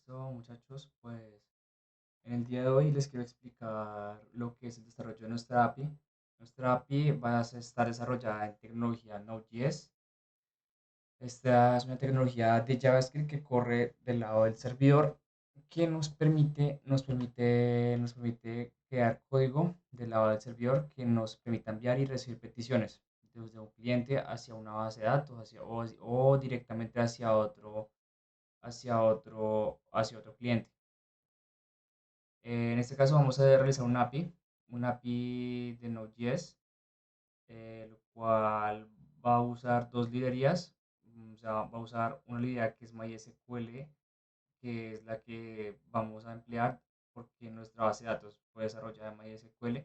Listo, muchachos, pues en el día de hoy les quiero explicar lo que es el desarrollo de nuestra API. Nuestra API va a estar desarrollada en tecnología Node.js. Esta es una tecnología de JavaScript que corre del lado del servidor, que nos permite crear código del lado del servidor que nos permita enviar y recibir peticiones desde un cliente hacia una base de datos o directamente hacia otro cliente. En este caso vamos a realizar un API de Node.js, el cual va a usar dos librerías. O sea, va a usar una librería que es MySQL, que es la que vamos a emplear porque nuestra base de datos fue desarrollada en MySQL,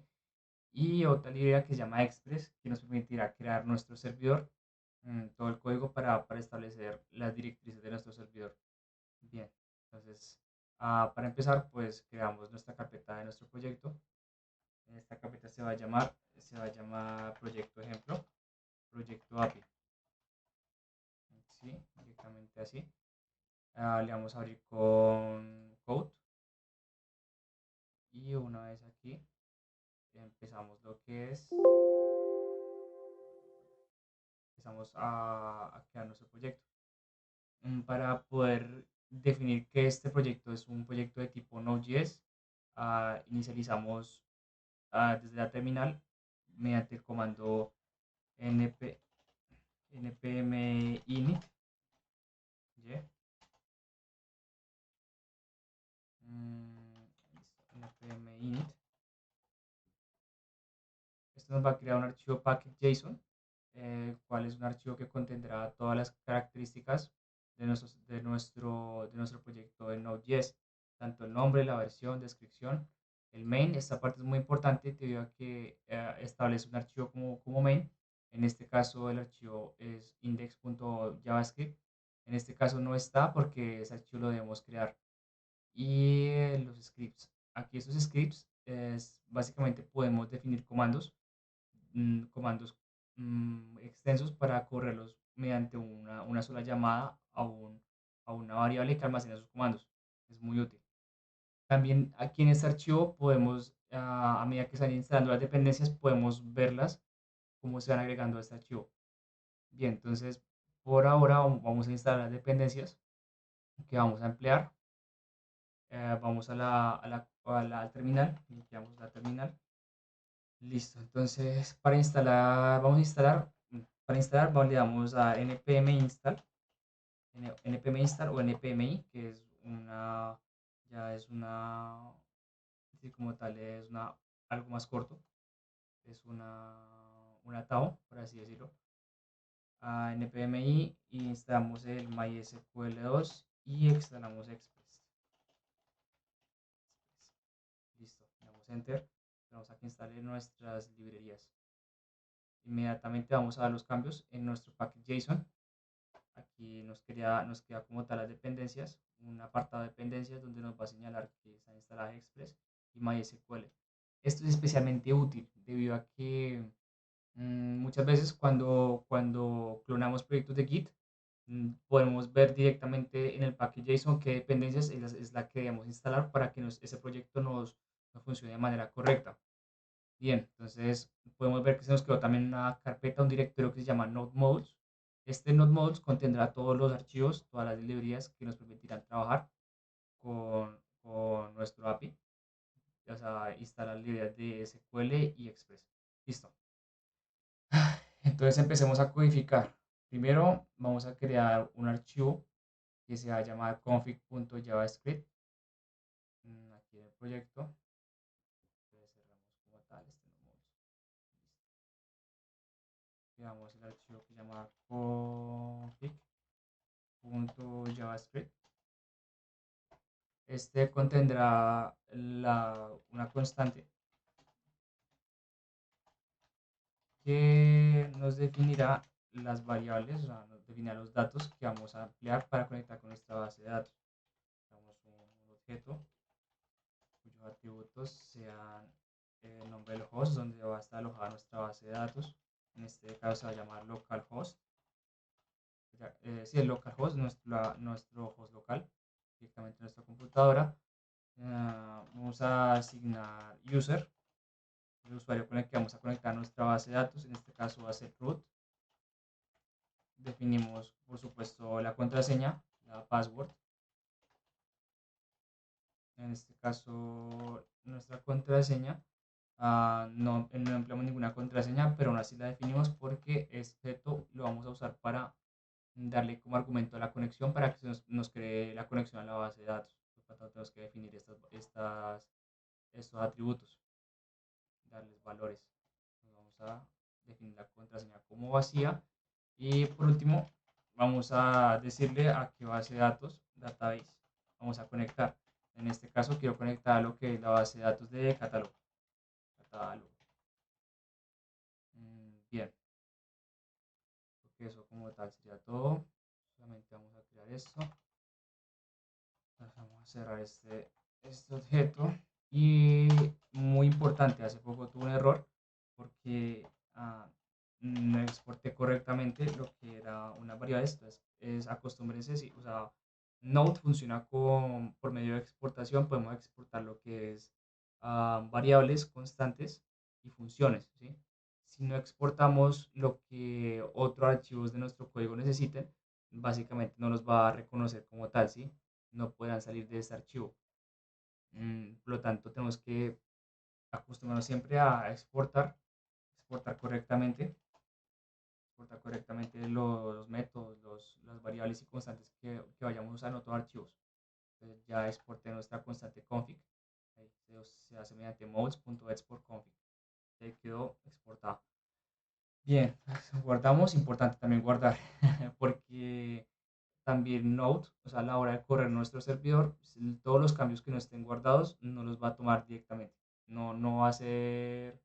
y otra librería que se llama Express, que nos permitirá crear nuestro servidor, todo el código para establecer las directrices de nuestro servidor. Bien, entonces, para empezar, pues creamos nuestra carpeta de nuestro proyecto. En esta carpeta se va a llamar proyecto ejemplo, proyecto API. ¿Sí? Directamente así. Le vamos a abrir con code, y una vez aquí empezamos lo que es, empezamos a crear nuestro proyecto. Para poder definir que este proyecto es un proyecto de tipo Node.js, inicializamos desde la terminal mediante el comando np, npm init. ¿Ya? Listo, npm init. Esto nos va a crear un archivo package.json, el cual es un archivo que contendrá todas las características de nuestro proyecto de Node.js, tanto el nombre, la versión, descripción, el main. Esta parte es muy importante debido a que establece un archivo como main. En este caso el archivo es index.javascript. En este caso no está porque ese archivo lo debemos crear. Y los scripts. Aquí estos scripts básicamente podemos definir comandos extensos para correrlos mediante una sola llamada a una variable que almacena esos comandos. Es muy útil. También aquí en este archivo podemos, a medida que se van instalando las dependencias, podemos verlas, cómo se van agregando a este archivo. Bien, entonces por ahora vamos a instalar las dependencias que vamos a emplear. Vamos al terminal, limpiamos la terminal. Listo, entonces para instalar le damos a npm install, npm install o npmi, que ya es una, sí, como tal, algo más corto, es un atado, por así decirlo. A npmi, y instalamos el mysql2 y instalamos Express. Listo, le damos enter, vamos a que instale nuestras librerías. Inmediatamente vamos a dar los cambios en nuestro package.json. Aquí nos queda como tal las dependencias, un apartado de dependencias donde nos va a señalar que están instaladas Express y MySQL. Esto es especialmente útil debido a que muchas veces cuando clonamos proyectos de Git, podemos ver directamente en el package.json qué dependencias es la que debemos instalar para que ese proyecto nos funcione de manera correcta. Bien, entonces podemos ver que se nos quedó también una carpeta, un directorio que se llama Node Modules. Este Node Modules contendrá todos los archivos, todas las librerías que nos permitirán trabajar con nuestro API. O sea, instalar librerías de SQL y Express. Listo. Entonces empecemos a codificar. Primero vamos a crear un archivo que se va a llamar config.javascript. Aquí en el proyecto. Entonces cerramos como tal este Node Modules. Creamos el archivo que se llama config.javascript. Este contendrá una constante que nos definirá las variables, o sea, nos definirá los datos que vamos a emplear para conectar con nuestra base de datos. Damos un objeto cuyos atributos sean el nombre del host donde va a estar alojada nuestra base de datos. En este caso se va a llamar localhost. Sí, el localhost, nuestro host local. directamente en nuestra computadora. Vamos a asignar user, el usuario con el que vamos a conectar nuestra base de datos. En este caso va a ser root. Definimos, por supuesto, la contraseña, la password. En este caso, nuestra contraseña, no empleamos ninguna contraseña, pero aún así la definimos porque este objeto lo vamos a usar para darle como argumento a la conexión para que nos cree la conexión a la base de datos. Por lo tanto, tenemos que definir estos atributos, darles valores. Vamos a definir la contraseña como vacía. Y por último, vamos a decirle a qué base de datos, database, vamos a conectar. En este caso quiero conectar a lo que es la base de datos de catálogo. Catálogo. Bien, porque eso como tal sería todo. Solamente vamos a crear esto. Vamos a cerrar este objeto. Y muy importante, hace poco tuve un error porque no exporté correctamente lo que era una variable. Acostúmbrense, sí, o sea, Node funciona por medio de exportación, podemos exportar lo que es variables constantes y funciones, ¿sí? Si no exportamos lo que otros archivos de nuestro código necesiten, básicamente no los va a reconocer como tal, ¿sí? No podrán salir de este archivo. Por lo tanto, tenemos que acostumbrarnos siempre a exportar correctamente, exportar correctamente los métodos, las variables y constantes que vayamos a usar en otros archivos. Entonces ya exporté nuestra constante config, ahí se hace mediante modes.export.config, ahí quedó exportado. Bien, guardamos, importante también guardar, porque también Node, o sea, a la hora de correr nuestro servidor, todos los cambios que no estén guardados no los va a tomar directamente. No va a hacer,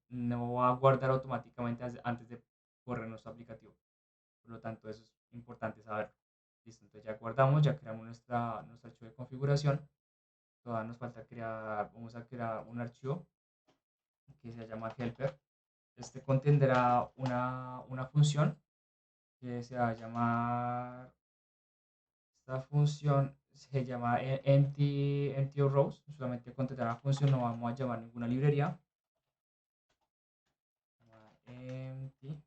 no va a guardar automáticamente antes de correr nuestro aplicativo. Por lo tanto, eso es importante saberlo. Listo, entonces ya guardamos, ya creamos nuestro archivo de configuración. Todavía nos falta vamos a crear un archivo que se llama helper. Este contendrá una función que se va a llamar. Esta función se llama empty rows, solamente contendrá la función, no vamos a llamar ninguna librería. Empty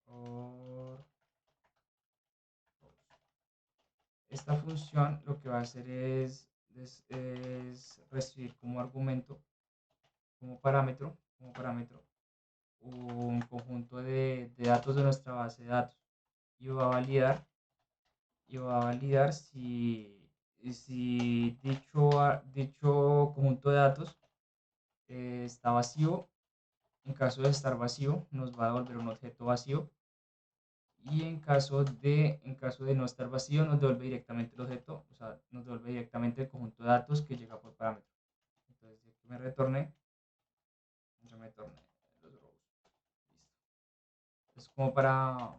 or rows. Esta función lo que va a hacer es recibir como argumento, como parámetro, un conjunto de datos de nuestra base de datos y va a validar si dicho conjunto de datos está vacío. En caso de estar vacío, nos va a devolver un objeto vacío. Y en caso de no estar vacío, nos devuelve directamente el objeto, o sea, nos devuelve directamente el conjunto de datos que llega por parámetro. Entonces, si me retorne, yo me retorne los rows. Listo. Es como para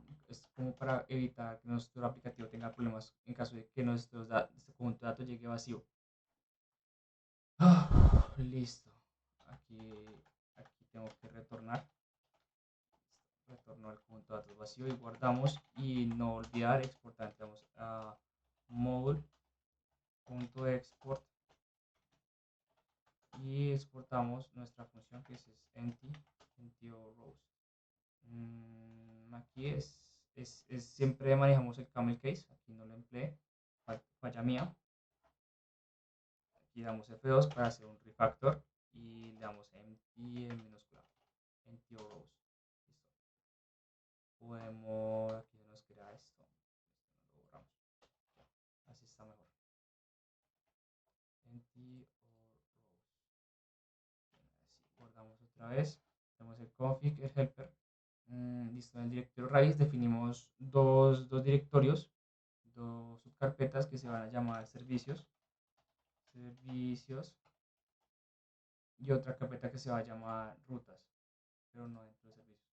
evitar que nuestro aplicativo tenga problemas en caso de que este conjunto de datos llegue vacío. Listo. Aquí tengo que retornar. Retorno al conjunto de datos vacío y guardamos y no olvidar exportar. Vamos a module.export y exportamos nuestra función que es empty rows. Aquí siempre manejamos el camel case, aquí no lo empleé, falla mía. Aquí damos F2 para hacer un refactor y le damos empty en minúscula, empty rows. Listo. Aquí se nos crea esto. Esto no lo borramos. Ya, así está mejor. Empty or rows. Así guardamos otra vez. Tenemos el config, el helper. Listo, en el directorio raíz definimos dos directorios, dos subcarpetas que se van a llamar servicios y otra carpeta que se va a llamar rutas, pero no dentro de servicios.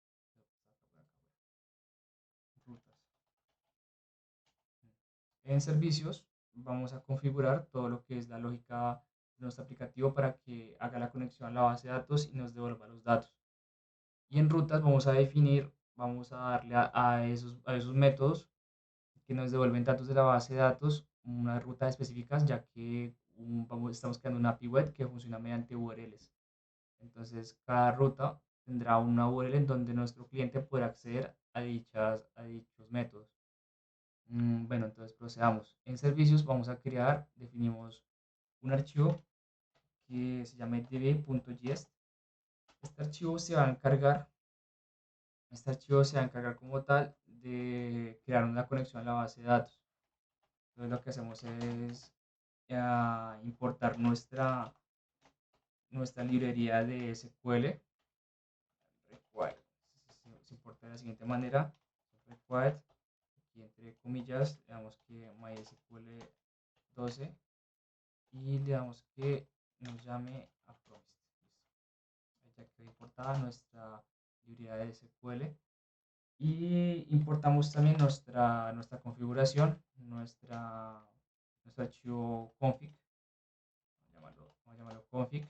Rutas. En servicios vamos a configurar todo lo que es la lógica de nuestro aplicativo para que haga la conexión a la base de datos y nos devuelva los datos. Y en rutas vamos a darle a esos métodos que nos devuelven datos de la base de datos unas rutas específicas, ya que estamos creando una API web que funciona mediante URLs. Entonces, cada ruta tendrá una URL en donde nuestro cliente podrá acceder a dichos métodos. Bueno, entonces procedamos. En servicios vamos a crear, definimos un archivo que se llama db.js. Este archivo se va a encargar, este archivo se va a encargar como tal de crear una conexión a la base de datos. Entonces lo que hacemos es importar nuestra librería de SQL. Required. Se importa de la siguiente manera. Required, aquí entre comillas, le damos que MySQL 12 y le damos que nos llame a promised. Ya quedó importada nuestra librería de SQL y importamos también nuestra configuración, nuestro archivo config, vamos a llamarlo config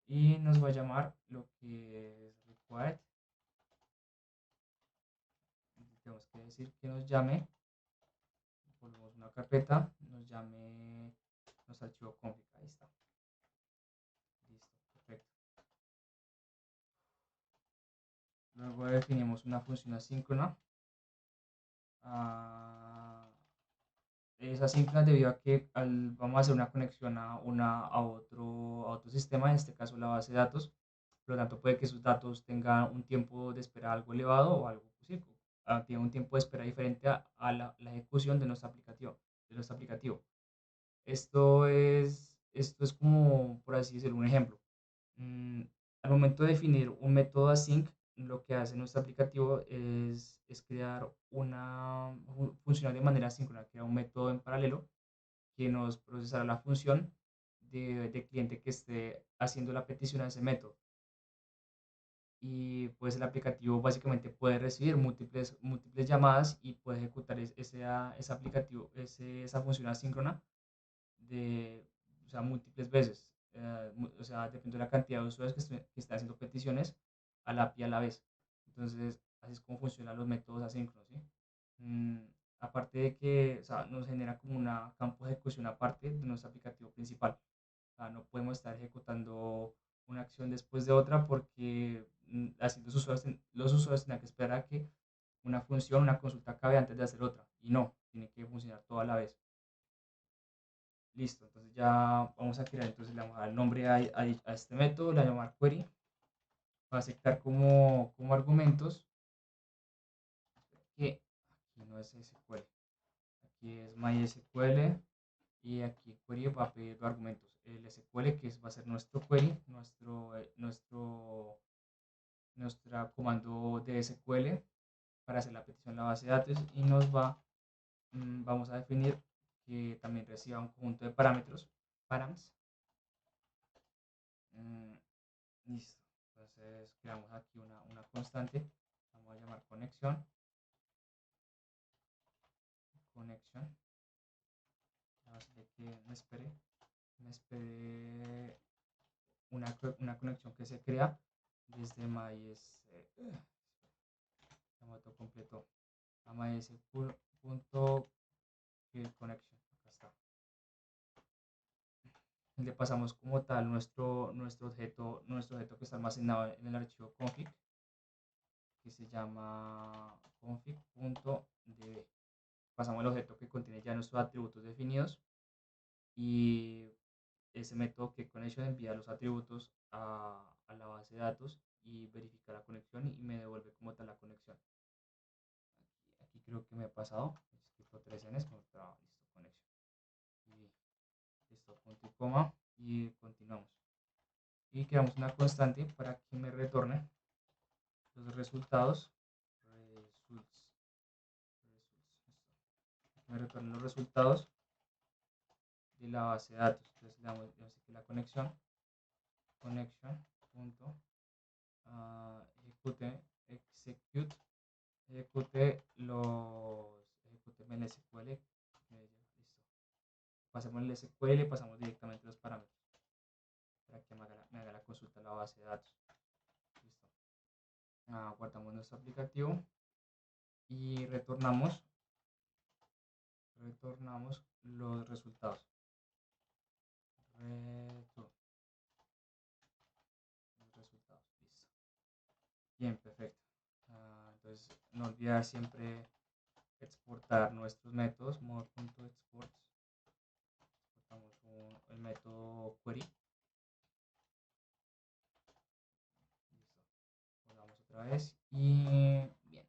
y nos va a llamar lo que es required. Tenemos que decir que nos llame, volvemos una carpeta, nos llame nuestro archivo config, ahí está, listo, perfecto. Luego definimos una función asíncrona. Es asíncrona debido a que vamos a hacer una conexión a otro sistema, en este caso la base de datos. Por lo tanto, puede que sus datos tengan un tiempo de espera algo elevado o algo, pues sí, tiene un tiempo de espera diferente a la ejecución de nuestro aplicativo. Esto es como, por así decirlo, un ejemplo. Mm, Al momento de definir un método async, lo que hace nuestro aplicativo es crear funcionar de manera asíncrona, crear un método en paralelo que nos procesará la función de cliente que esté haciendo la petición a ese método. Y pues el aplicativo básicamente puede recibir múltiples llamadas y puede ejecutar ese aplicativo, esa función asíncrona de, o sea, múltiples veces. O sea, depende de la cantidad de usuarios que estén haciendo peticiones a la API a la vez. Entonces, así es como funcionan los métodos asíncronos, ¿sí? Mm, Aparte de que, o sea, nos genera como una campo de ejecución aparte de nuestro aplicativo principal. O sea, no podemos estar ejecutando una acción después de otra porque así los usuarios tienen que esperar a que una función, una consulta acabe antes de hacer otra. Y no, tiene que funcionar todo a la vez. Listo, entonces ya vamos a crear, entonces le vamos a dar el nombre a este método, le vamos a llamar query, va a aceptar como argumentos que aquí no es SQL, aquí es MySQL y aquí query va a pedir dos argumentos, el SQL va a ser nuestro query, nuestra comando de SQL para hacer la petición a la base de datos y vamos a definir que también reciba un conjunto de parámetros, params. Mm, Listo. Entonces creamos aquí una constante. Vamos a llamar conexión. Conexión. Vamos a decirle que me espere una conexión que se crea desde MySQL. Completo. A MySQL.connection. Acá está. Le pasamos como tal nuestro objeto que está almacenado en el archivo config, que se llama config.db. Pasamos el objeto que contiene ya nuestros atributos definidos y ese método que connection envía los atributos a la base de datos y verifica la conexión y me devuelve como tal la conexión. Aquí creo que me he pasado, he escrito 3 Ns, listo, conexión. Y listo, punto y coma y continuamos. Y creamos una constante para que me retorne los resultados. Me retorne los resultados de la base de datos. Entonces le damos que la conexión ejecute el SQL. Listo. Pasemos el SQL y pasamos directamente los parámetros para que me haga la consulta a la base de datos. Listo. Guardamos nuestro aplicativo y retornamos retornamos los resultados. Return, los resultados, listo. Bien, perfecto. Entonces, no olvidar siempre exportar nuestros métodos, mod.exports. Exportamos el método query. Listo. Volvamos otra vez y bien.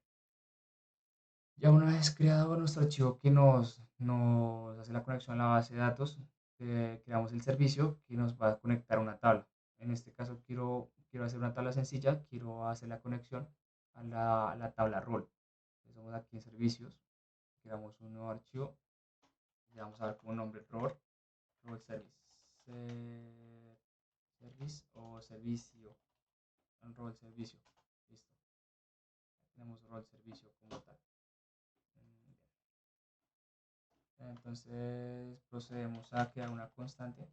Ya una vez creado nuestro archivo que nos hace la conexión a la base de datos, creamos el servicio que nos va a conectar a una tabla. En este caso quiero hacer una tabla sencilla, quiero hacer la conexión a la tabla rol. Entonces vamos aquí en servicios, creamos un nuevo archivo, le vamos a dar como nombre rol service, service o servicio, rol servicio, listo. Tenemos rol servicio como tal. Entonces procedemos a crear una constante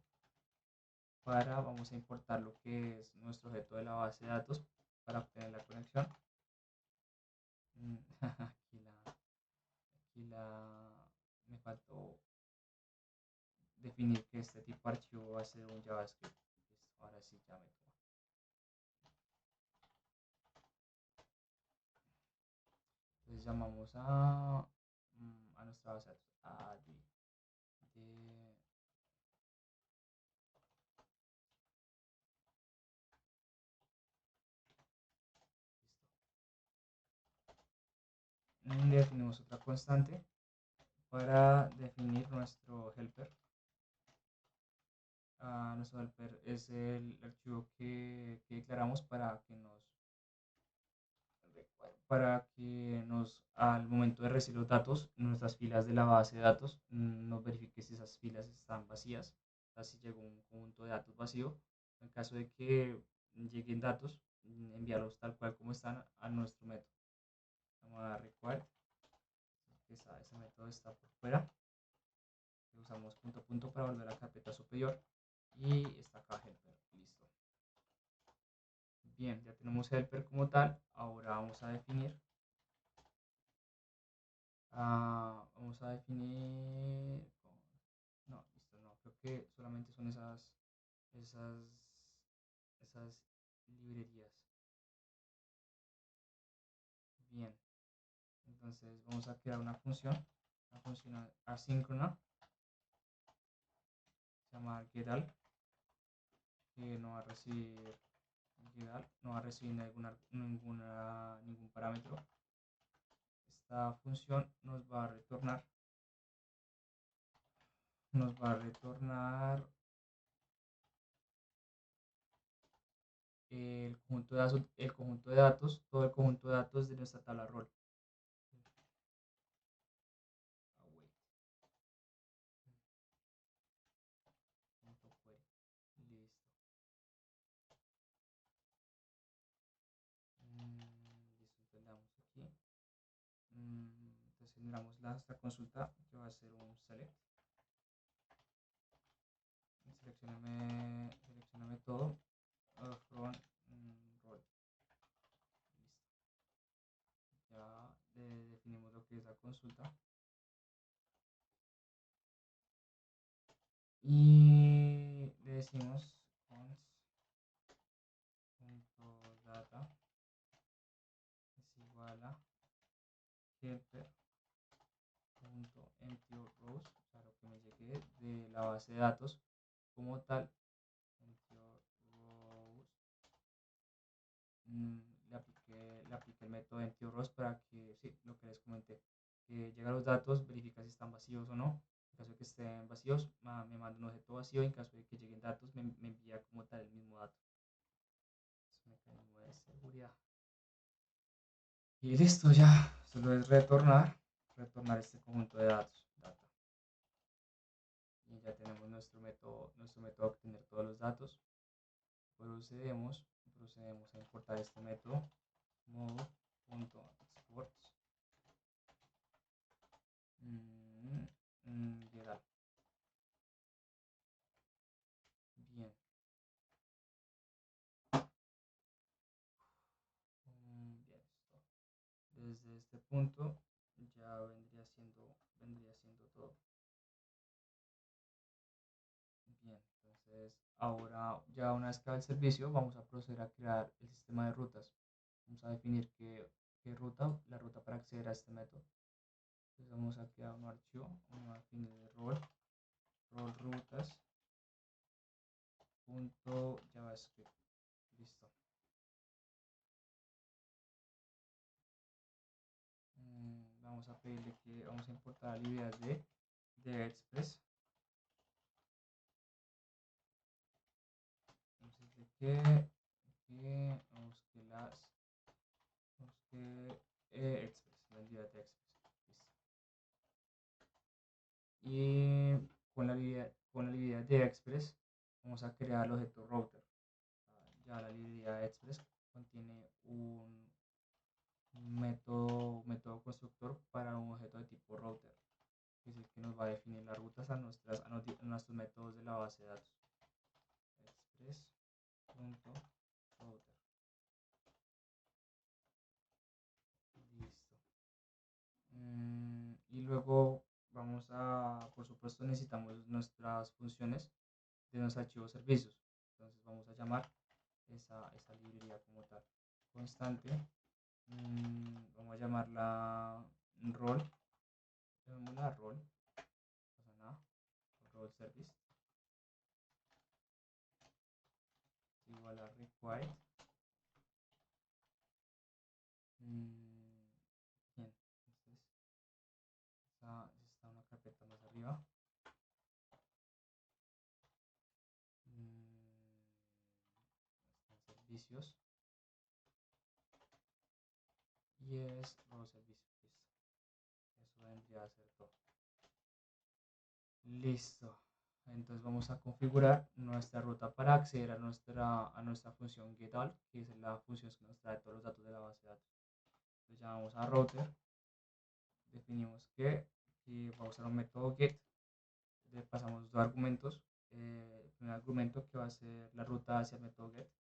vamos a importar lo que es nuestro objeto de la base de datos para obtener la conexión. Me faltó definir que este tipo de archivo va a ser un JavaScript. Listo, ahora sí ya me toma. Entonces llamamos a nuestra base de datos, definimos otra constante para definir nuestro helper. Nuestro helper es el archivo que declaramos al momento de recibir los datos, nuestras filas de la base de datos, nos verifique si esas filas están vacías, o sea, si llegó un conjunto de datos vacío. En caso de que lleguen datos, enviarlos tal cual como están a nuestro método. Vamos a dar require, ese método está por fuera. Usamos punto punto para volver a la carpeta superior y está acá helper, listo. Bien, ya tenemos helper como tal. Ahora vamos a definir no, listo, no, creo que solamente son esas, esas librerías. Bien, entonces vamos a crear una función asíncrona, se llama getAll, que no va a recibir ningún parámetro. Esta función nos va a retornar todo el conjunto de datos de nuestra tabla rol. Listo. Listo, entonces le damos aquí. Entonces generamos esta consulta que va a ser un select. Seleccioname todo from rol. Listo. Ya definimos lo que es la consulta. Y le decimos cons.data es igual a helper.emptyRows, o sea, lo que me llegue de la base de datos como tal. Le apliqué el método emptyRows para que, sí, lo que les comenté, que llega los datos, verifica si están vacíos o no. En caso de que estén vacíos, me manda un objeto vacío. En caso de que lleguen datos, me envía como tal el mismo dato. Es un mecanismo de seguridad. Y listo, ya. Solo es retornar este conjunto de datos. Data. Y ya tenemos nuestro método de obtener todos los datos. Procedemos a importar este método mode.exports getAll. Bien. Bien, listo. Desde este punto ya vendría siendo todo. Entonces, ahora ya una vez que va el servicio, vamos a proceder a crear el sistema de rutas. Vamos a definir qué ruta, la ruta para acceder a este método. Entonces vamos a crear un archivo, vamos a definir el rol rutas punto javascript. Listo. Vamos a pedirle que vamos a importar librerías de Express. Entonces de vamos que Express, la librería de Express. Listo. Y con la librería de Express vamos a crear el objeto router. Ya la librería de Express contiene un método constructor para un objeto de tipo router, que es el que nos va a definir las rutas a nuestros métodos de la base de datos. Express.router. Listo. Y luego por supuesto, necesitamos nuestras funciones de nuestro archivo servicios. Entonces vamos a llamar esa librería como tal. Constante. Vamos a llamarla rol. Llamémosla rol. No pasa nada. Rol service. Igual a required. Bien. Entonces, está una carpeta más arriba. Están servicios. Y es rol servicio. Listo. Eso vendría a ser todo. Listo. Entonces vamos a configurar nuestra ruta para acceder a nuestra función getAll, que es la función que nos trae todos los datos de la base de datos. Entonces llamamos a router, definimos que va a usar un método get, le pasamos dos argumentos. El primer argumento que va a ser la ruta hacia el método get,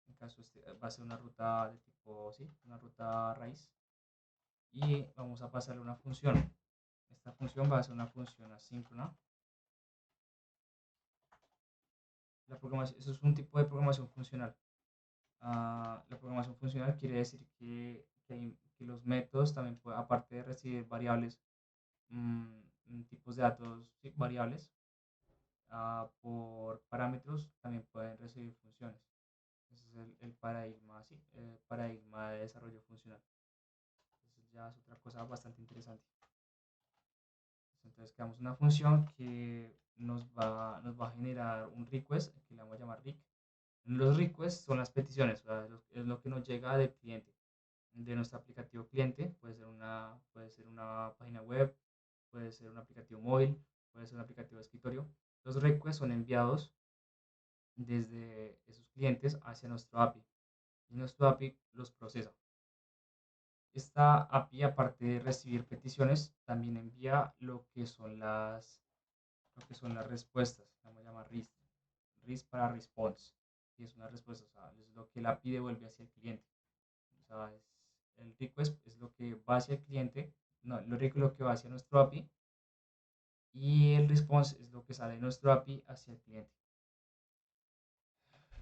en caso va a ser una ruta de tipo, sí, una ruta raíz, y vamos a pasarle una función. Esta función va a ser una función asíncrona. Eso es un tipo de programación funcional. La programación funcional quiere decir que los métodos también, aparte de recibir variables, tipos de datos, sí, variables, por parámetros, también pueden recibir funciones. Ese es el paradigma, sí, el paradigma de desarrollo funcional. Entonces ya es otra cosa bastante interesante. Entonces creamos una función que nos va a generar un request, que le vamos a llamar RIC. Los requests son las peticiones, o sea, es lo que nos llega del cliente, de nuestro aplicativo cliente. Puede ser una página web, puede ser un aplicativo móvil, puede ser un aplicativo de escritorio. Los requests son enviados desde esos clientes hacia nuestro API y nuestro API los procesa. Esta API, aparte de recibir peticiones, también envía lo que son las respuestas. Vamos a llamar RIS para response, y es una respuesta, o sea, es lo que la API devuelve hacia el cliente. O sea, el request es lo que va hacia el cliente, no, lo que va hacia nuestro API, y el response es lo que sale de nuestro API hacia el cliente.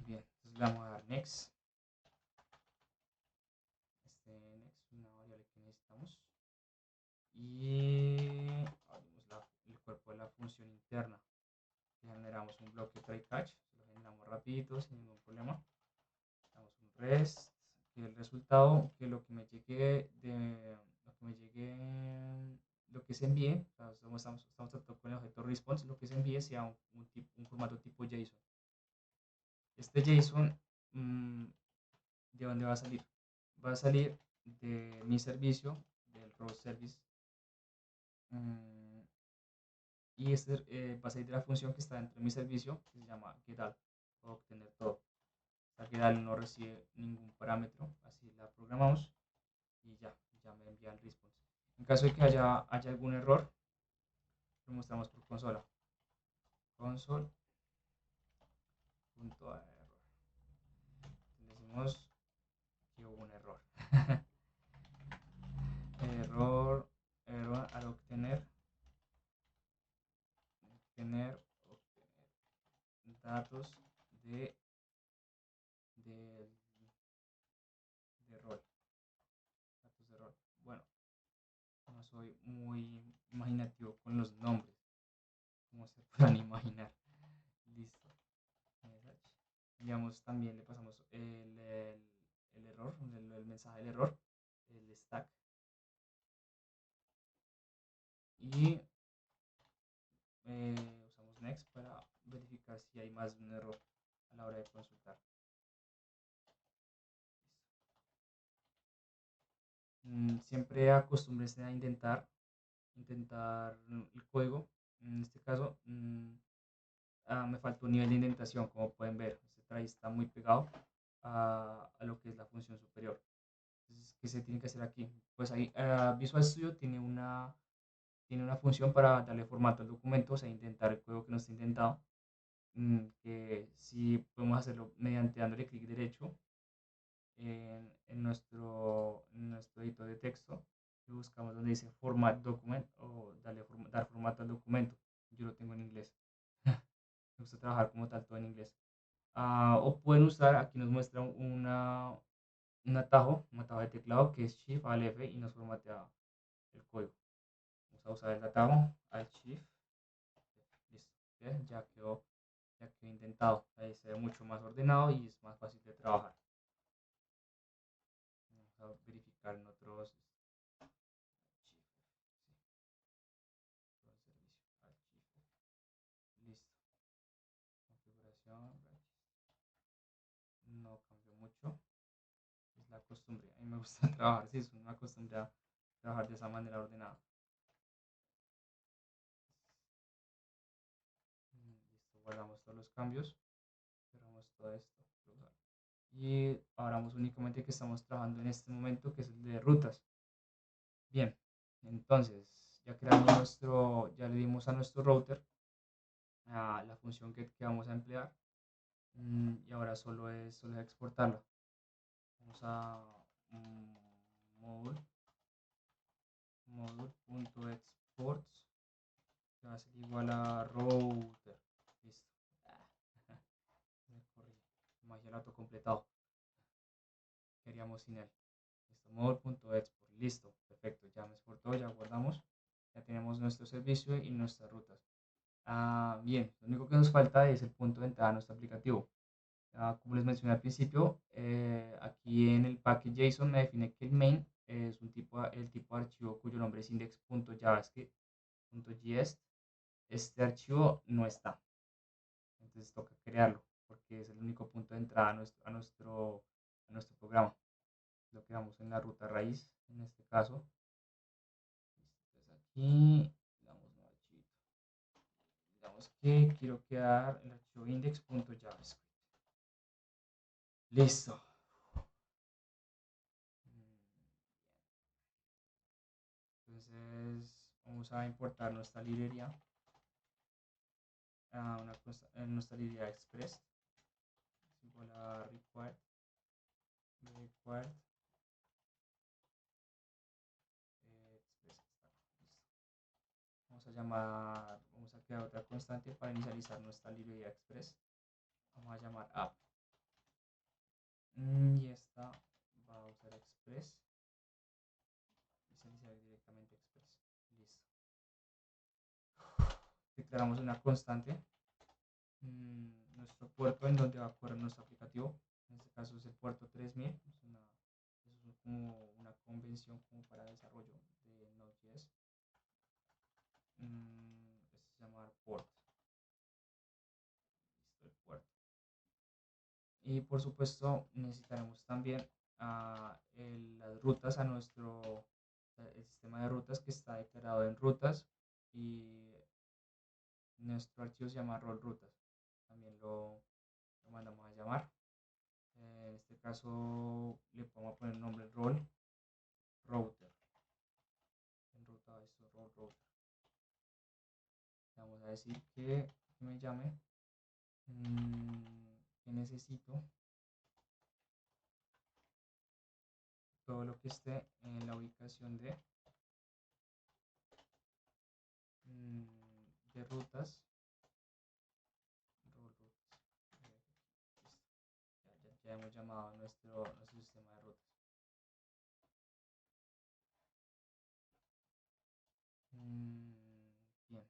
Bien, entonces le vamos a dar next. Next es una variable que necesitamos. Y abrimos el cuerpo de la función interna. Generamos un bloque try catch, lo generamos rapidito, sin ningún problema. Damos un rest, que el resultado, que lo que se envíe, o sea, estamos tratando con el objeto response, lo que se envíe sea un formato tipo JSON. Este JSON, ¿de dónde va a salir? Va a salir de mi servicio, del role service, y este va a salir de la función que está dentro de mi servicio, que se llama getAll, para obtener todo. La getAll no recibe ningún parámetro, así la programamos y ya me envía el response. En caso de que haya algún error, lo mostramos por consola. Console.error. Decimos que hubo un error. error al obtener metadatos de, de, de rol. Datos de rol. Bueno, no soy muy imaginativo con los nombres, como se puedan imaginar. Listo. Digamos, también le pasamos el error, el mensaje del error, el stack. Y usamos next para verificar si hay más de un error a la hora de consultar. Siempre acostúmbrense a intentar el código. En este caso, me faltó un nivel de indentación, como pueden ver. Este try está muy pegado a lo que es la función superior. Entonces, ¿qué se tiene que hacer aquí? Pues ahí Visual Studio tiene una función para darle formato al documento, o sea, intentar el código que no está intentado. Que si podemos hacerlo mediante dándole clic derecho en nuestro editor de texto y buscamos donde dice Format Document o dar formato al documento. Yo lo tengo en inglés. Me gusta trabajar como tal todo en inglés. O pueden usar, aquí nos muestra un atajo de teclado que es Shift al F y nos formatea el código. Vamos a usar el atajo al Shift. Listo. ¿Bien? Ya quedó intentado. Ahí se ve mucho más ordenado y es más fácil de trabajar. Vamos a verificar en otros. Listo. Configuración. No cambió mucho. Es la costumbre. A mí me gusta trabajar, sí, es una costumbre a trabajar de esa manera ordenada. Listo, guardamos todos los cambios. Cerramos todo esto. Y ahora vamos únicamente que estamos trabajando en este momento, que es el de rutas. Bien, entonces ya le dimos a nuestro router la función que vamos a emplear. Y ahora solo es exportarla. Vamos a module.exports que va a ser igual a router. Listo. Me corrí. Magia el autocompletado. Queríamos sin él. Listo. Module.export. Listo. Perfecto. Ya me exportó, ya guardamos. Ya tenemos nuestro servicio y nuestras rutas. Bien, lo único que nos falta es el punto de entrada a nuestro aplicativo. Como les mencioné al principio, aquí en el package JSON me define que el main es el tipo de archivo cuyo nombre es index.javascript.js. Este archivo no está, entonces toca crearlo porque es el único punto de entrada a nuestro programa. Lo creamos en la ruta raíz, en este caso. Entonces aquí damos un archivo. Digamos que quiero crear el archivo index.javascript. Listo. Entonces vamos a importar nuestra librería en nuestra librería express igual a required express. Vamos a crear otra constante para inicializar nuestra librería express. Vamos a llamar app. Y esta va a usar express. Inicializar directamente express. Listo. Declaramos una constante. Nuestro puerto en donde va a correr nuestro aplicativo. En este caso es el puerto 3000. Es como una convención como para desarrollo de Node.js. Este se llama port. Listo, el puerto. Y por supuesto necesitaremos también las rutas el sistema de rutas que está declarado en rutas y nuestro archivo se llama rol rutas. También lo mandamos a llamar. En este caso le vamos a poner el nombre rol router. En ruta esto rol router. Le vamos a decir que me llame que necesito todo lo que esté en la ubicación de rutas, le hemos llamado a nuestro sistema de rutas. Mm, Bien,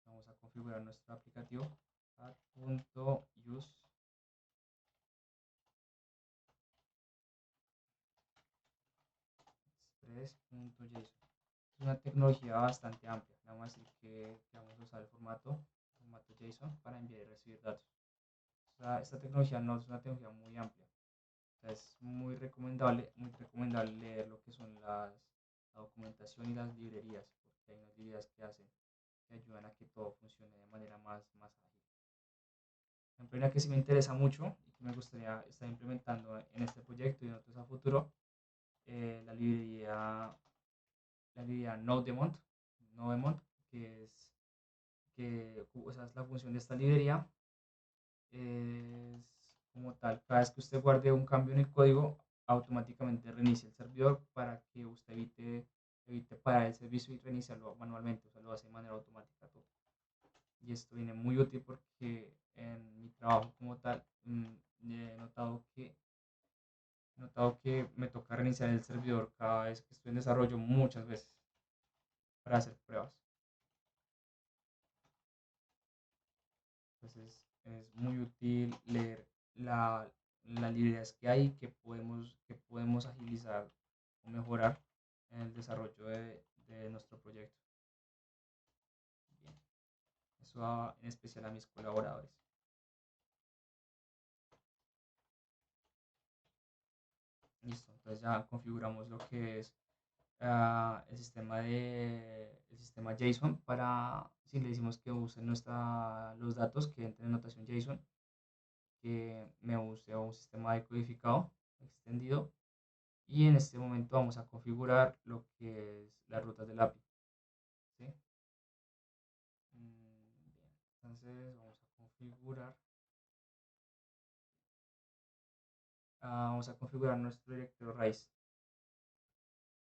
vamos a configurar nuestro aplicativo. Add.use express.json. Es una tecnología bastante amplia. Le vamos a decir que vamos a usar el formato JSON para enviar y recibir datos. Esta tecnología no es una tecnología muy amplia. O sea, es muy recomendable leer lo que son la documentación y las librerías, porque hay unas librerías que ayudan a que todo funcione de manera más ágil. Por ejemplo, una que sí me interesa mucho y que me gustaría estar implementando en este proyecto y en otros a futuro, eh, la librería, la librería Nodemont, que es, o sea, es la función de esta librería es como tal, cada vez que usted guarde un cambio en el código, automáticamente reinicia el servidor para que usted evite parar el servicio y reiniciarlo manualmente, o sea, lo hace de manera automática todo. Y esto viene muy útil porque en mi trabajo como tal he notado que me toca reiniciar el servidor cada vez que estoy en desarrollo muchas veces para hacer pruebas. Entonces es muy útil leer las librerías que hay que podemos agilizar o mejorar en el desarrollo de nuestro proyecto. Bien, eso va en especial a mis colaboradores. Listo, entonces ya configuramos lo que es el sistema JSON para si le decimos que use los datos que entren en notación JSON, que me use un sistema de codificado extendido. Y en este momento vamos a configurar lo que es las rutas del API. ¿Sí? Bien. Entonces vamos a configurar nuestro directorio raíz.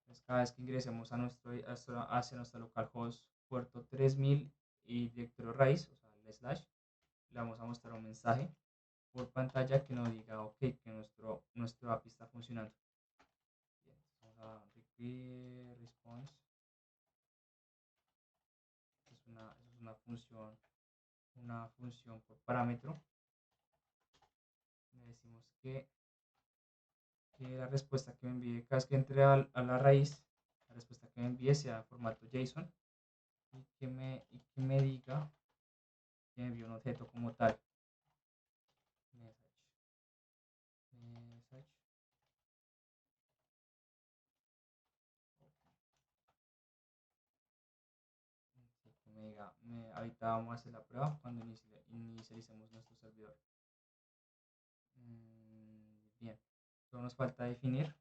Entonces, cada vez que ingresemos hacia nuestro localhost puerto 3000 y directorio raíz, o sea, el slash, le vamos a mostrar un mensaje por pantalla que nos diga ok, que nuestro API está funcionando. Bien, vamos a require response. Es una función por parámetro. Le decimos que la respuesta que me envíe cada vez que entre a la raíz, la respuesta que me envíe sea en formato JSON y que me diga que me envíe un objeto como tal. Message. Message. Que me diga, ahorita vamos a hacer la prueba cuando inicialicemos nuestro servidor. Bien, solo nos falta definir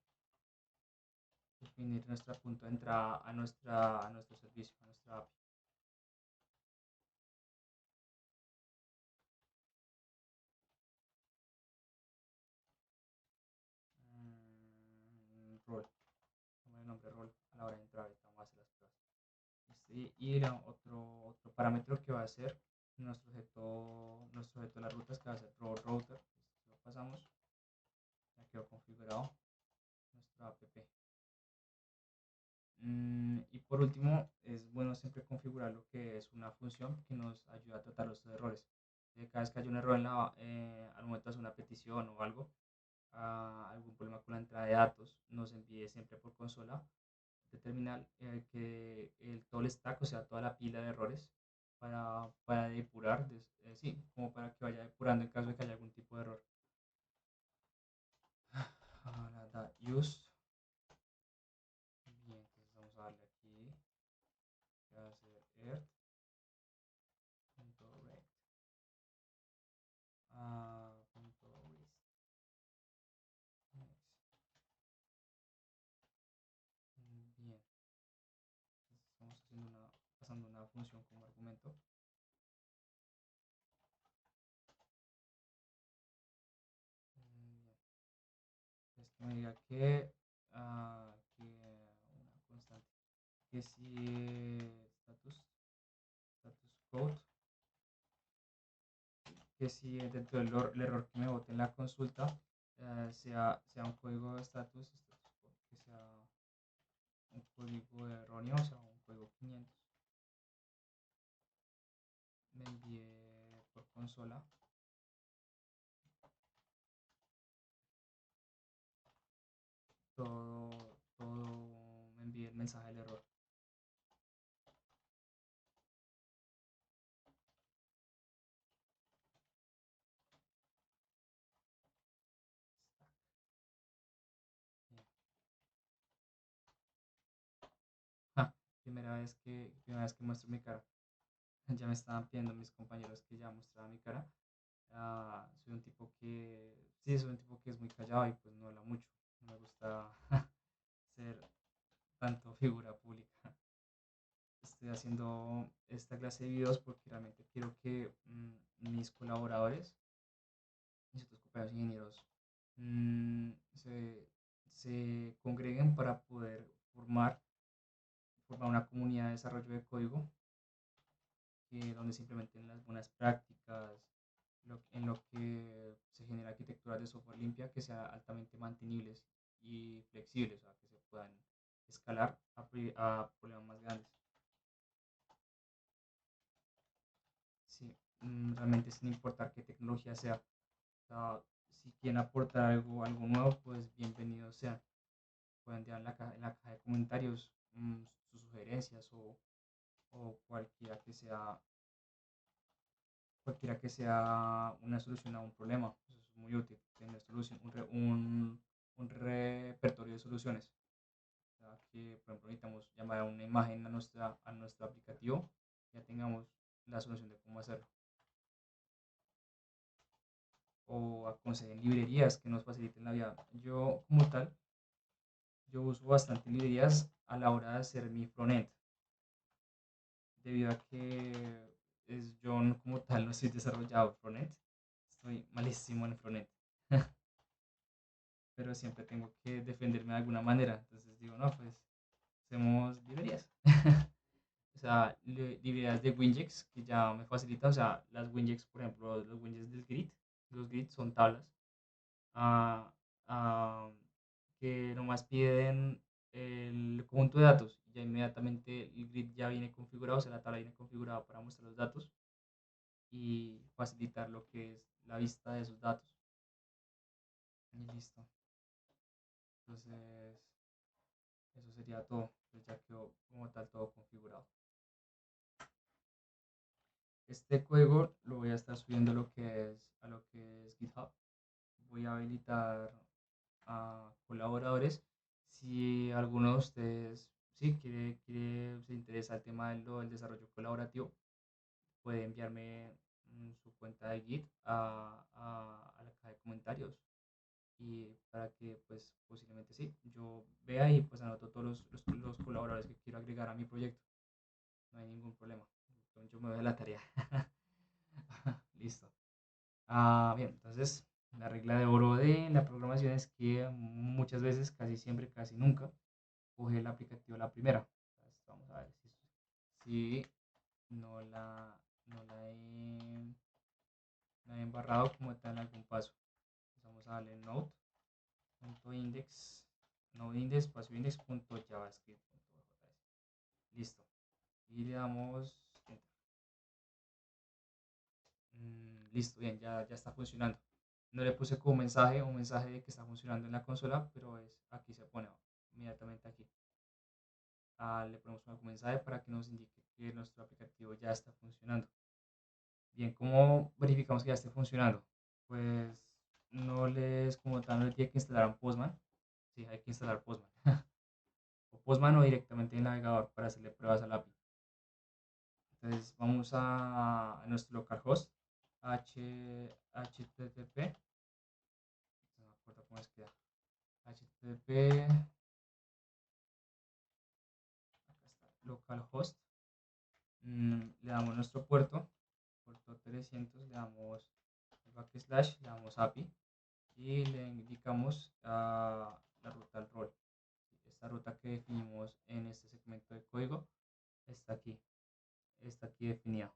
nuestro punto de entrada a nuestro servicio, a nuestra API. Rol, como el nombre rol a la hora de entrar, ahorita vamos a hacer las pruebas. Y otro parámetro que va a ser nuestro objeto de las rutas, que va a ser router. Lo pasamos, ya quedó configurado nuestra app. Y por último, es bueno siempre configurar lo que es una función que nos ayuda a tratar los errores. Cada vez que haya un error al momento de hacer una petición o algo, algún problema con la entrada de datos, nos envíe siempre por consola de terminal todo el stack, o sea, toda la pila de errores para depurar, sí, como para que vaya depurando en caso de que haya algún tipo de error. Ahora use. Bien, entonces vamos a darle aquí, que va a ser earth.rect. Punto rest. Bien, entonces estamos pasando una función como argumento. Bien, entonces que me diga que una constante, que si status code, que si dentro del el error que me bote en la consulta sea un código de que sea un código erróneo, o sea, un código 500, me envié por consola me envié el mensaje del error. Bien. Ah, primera vez que muestro mi cara. Ya me estaban pidiendo mis compañeros que ya mostraba mi cara. Soy un tipo sí, soy un tipo que es muy callado y pues no habla mucho. No me gusta ser tanto figura pública. Estoy haciendo esta clase de videos porque realmente quiero que mis colaboradores, mis otros compañeros ingenieros, mm, se, se congreguen para poder formar una comunidad de desarrollo de código donde se implementen las buenas prácticas, en lo que se genera arquitecturas de software limpia que sean altamente mantenibles y flexibles, o sea, que se puedan escalar a problemas más grandes. Sí, realmente sin importar qué tecnología sea. O sea, si quieren aportar algo nuevo, pues bienvenido sea. Pueden dejar en la caja de comentarios sus sugerencias o cualquiera que sea una solución a un problema. Eso es muy útil, tener un repertorio de soluciones. O sea, que, por ejemplo, necesitamos llamar a una imagen a nuestro aplicativo, ya tengamos la solución de cómo hacerlo. O aconsejen librerías que nos faciliten la vida. Yo, como tal, yo uso bastante librerías a la hora de hacer mi frontend, debido a que yo como tal no soy desarrollado frontend, estoy malísimo en frontend. Pero siempre tengo que defenderme de alguna manera. Entonces digo, no, pues hacemos librerías. O sea, librerías de Winjex que ya me facilitan. O sea, las Winjex, por ejemplo, los Winjex del grid. Los grid son tablas ah, ah, que nomás piden el conjunto de datos. Ya inmediatamente el grid ya viene configurado, o sea, la tabla viene configurada para mostrar los datos y facilitar lo que es la vista de esos datos. Y listo. Entonces, eso sería todo. Pues ya quedó como tal todo configurado. Este código lo voy a estar subiendo a lo que es GitHub. Voy a habilitar a colaboradores. Si alguno de ustedes sí se interesa el tema del desarrollo colaborativo, puede enviarme su cuenta de Git a la caja de comentarios y para que pues posiblemente sí, yo vea y pues anoto todos los colaboradores que quiero agregar a mi proyecto. No hay ningún problema. Entonces yo me doy a la tarea. Listo. Bien, entonces la regla de oro de la programación es que muchas veces, casi siempre, casi nunca, coge el aplicativo la primera. Entonces, vamos a ver si no la, no la he, no he embarrado como tal en algún paso. Entonces, vamos a darle node.index, node.index, espacio index.javascript.js. Listo. Y le damos enter. Listo, bien, ya está funcionando. No le puse como un mensaje de que está funcionando en la consola, pero aquí se pone inmediatamente aquí. Le ponemos un mensaje para que nos indique que nuestro aplicativo ya está funcionando. Bien, ¿cómo verificamos que ya esté funcionando? Pues como tal, no le tiene que instalar un Postman. Sí, hay que instalar Postman. O Postman o directamente en el navegador para hacerle pruebas al API. Entonces vamos a nuestro localhost http, no me acuerdo cómo es que era, http, acá está, localhost, le damos nuestro puerto 300, le damos el backslash, le damos API y le indicamos la ruta al rol. Esta ruta que definimos en este segmento de código está aquí definida.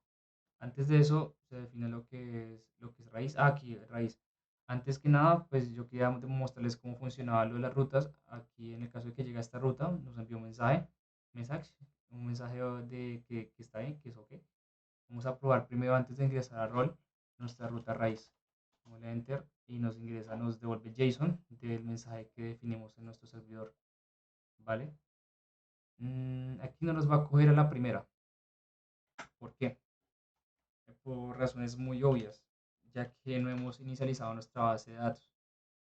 Antes de eso se define lo que es raíz. Ah, aquí, raíz. Antes que nada, pues yo quería mostrarles cómo funcionaba lo de las rutas. Aquí, en el caso de que llegue a esta ruta, nos envió un mensaje, un mensaje que está bien, que es OK. Vamos a probar primero antes de ingresar a rol nuestra ruta raíz. Damos enter y nos devuelve JSON del mensaje que definimos en nuestro servidor. ¿Vale? Aquí no nos va a coger a la primera. ¿Por qué? Por razones muy obvias, ya que no hemos inicializado nuestra base de datos.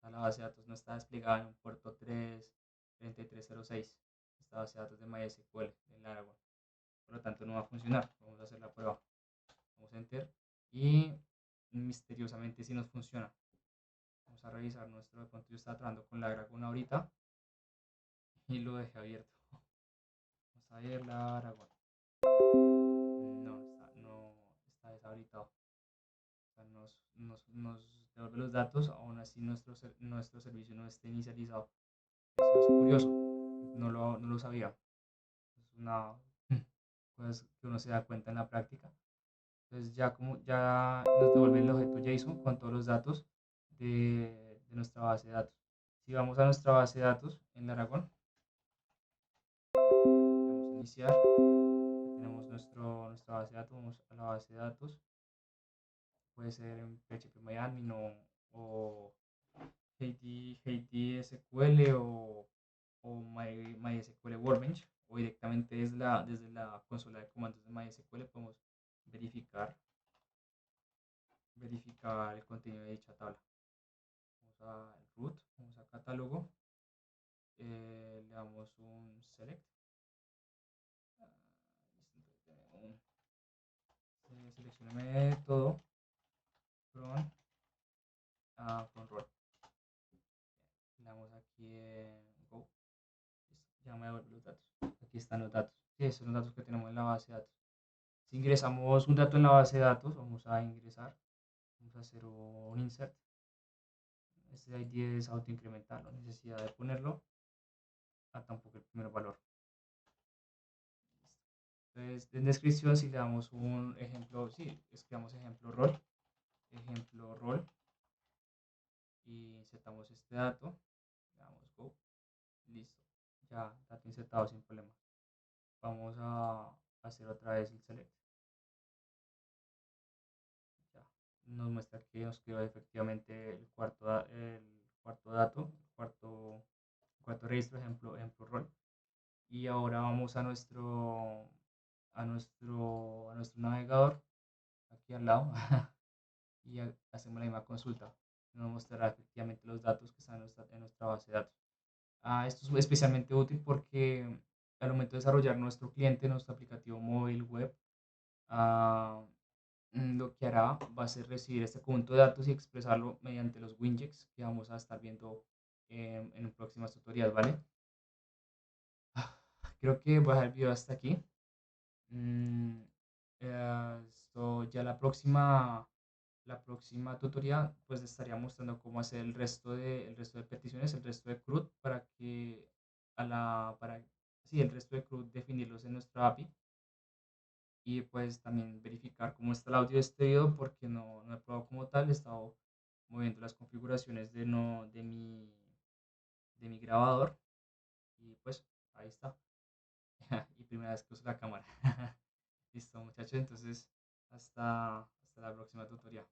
La base de datos no está desplegada en un puerto 3306. Esta base de datos de MySQL en Laravel. Por lo tanto, no va a funcionar. Vamos a hacer la prueba. Vamos a enter y misteriosamente sí nos funciona. Vamos a revisar nuestro. De pronto yo estaba trabajando con la Laravel ahorita y lo dejé abierto. Vamos a ver la Laravel. No está deshabilitado. O sea, nos devuelve los datos, aún así nuestro servicio no esté inicializado. Eso es curioso, no lo sabía. Es una cosa que uno se da cuenta en la práctica. Entonces ya nos devuelve el objeto JSON con todos los datos de nuestra base de datos. Si vamos a nuestra base de datos en Aragón, vamos a iniciar, ya tenemos nuestra base de datos, vamos a la base de datos, puede ser en PHP o HDSQL o MySQL Workbench, o directamente desde la consola de comandos de MySQL podemos verificar el contenido de dicha tabla. Vamos a root, vamos a catálogo, le damos un select, seleccioname todo from roll, le damos aquí en go. Ya me devuelve los datos. Aquí están los datos. Sí, son los datos que tenemos en la base de datos. Si ingresamos un dato en la base de datos, vamos a ingresar, vamos a hacer un insert. Este ID es autoincrementar, no necesidad de ponerlo a tampoco el primer valor. Entonces, en descripción, si le damos un ejemplo, sí, escribamos ejemplo rol, y insertamos este dato, le damos go, listo, ya, dato insertado sin problema. Vamos a hacer otra vez el select. Ya, nos muestra que nos quedó efectivamente el cuarto dato, el cuarto registro, ejemplo rol. Y ahora vamos a nuestro navegador, aquí al lado, y hacemos la misma consulta. Nos mostrará efectivamente los datos que están en nuestra base de datos. Esto es especialmente útil porque al momento de desarrollar nuestro cliente, nuestro aplicativo móvil web, ah, lo que hará va a ser recibir este conjunto de datos y expresarlo mediante los widgets que vamos a estar viendo en próximas tutoriales, ¿vale? Creo que voy a dejar el video hasta aquí. Mm, esto ya la próxima tutoría pues estaría mostrando cómo hacer el resto de peticiones, el resto de CRUD para que sí, el resto de CRUD definirlos en nuestra API, y pues también verificar cómo está el audio de este video porque no he probado como tal, he estado moviendo las configuraciones de mi grabador y pues ahí está. Y primera vez que uso la cámara. Listo, muchachos, entonces hasta la próxima tutoría.